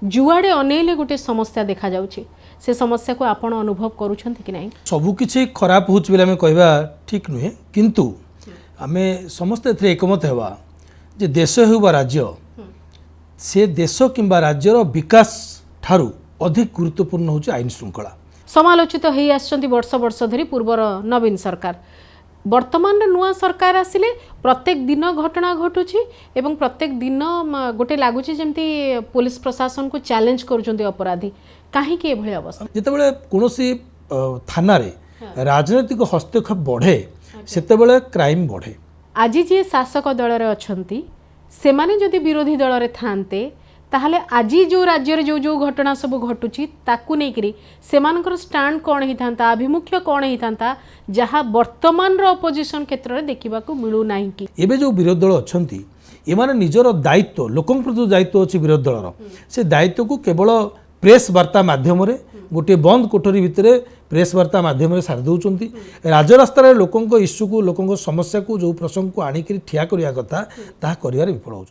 जुआड़े अनेले गोटे समस्या देखा जाउछि से समस्या को आपण अनुभव करूछंती कि नहीं सबु किछि खराब होउछ बिले हमें कहबा ठीक नुहे किंतु आमे समस्त एथरे एकमत हेबा जे देश हो बा राज्य से देश किंबा राज्यर विकास ठारू अधिक गुरुत्वपूर्ण होउछ आईन श्रृंखला समालोचित हेई आछंती वर्ष वर्ष धरी पूर्वर नवीन सरकार वर्तमान नुआ सरकार आसिले प्रत्येक दिन घटना घटुछि एवं प्रत्येक दिन गोटे लागुछि जेमती पुलिस प्रशासन को चैलेंज करूछंती अपराधी काहे के एभली अवस्था जेतेबेले कोनोसी थाना रे राजनीतिक हस्तक्षेप बढ़े सेतेबेले क्राइम बढ़े आज जे शासक दल रे अछंती सेमाने जदि विरोधी दल रे थांते ताहले आज जो राज्य जो जो घटना सब घटुची ताकू नहीं करी सेमानकर स्टैंड कौन ही थांता अभिमुख्य कौन ही थांता जहाँ वर्तमान रो अपोजिशन क्षेत्र रे देखिबा को मिलू नाही कि एबे जो विरोधी दल अछंती एमाने निजर दायित्व लोकन प्रति दायित्व अछि विरोधी दलर से दायित्व को केवल प्रेस वार्ता माध्यम रे गोटे बंद कोठरी भितरे प्रेस वार्ता माध्यम रे सार दउचंती राजरास्ता रे लोकन को इश्यू को लोकन को समस्या को जो प्रसंग को आनी करी ठिया करिया कथा ता करिवार विफल होउछ।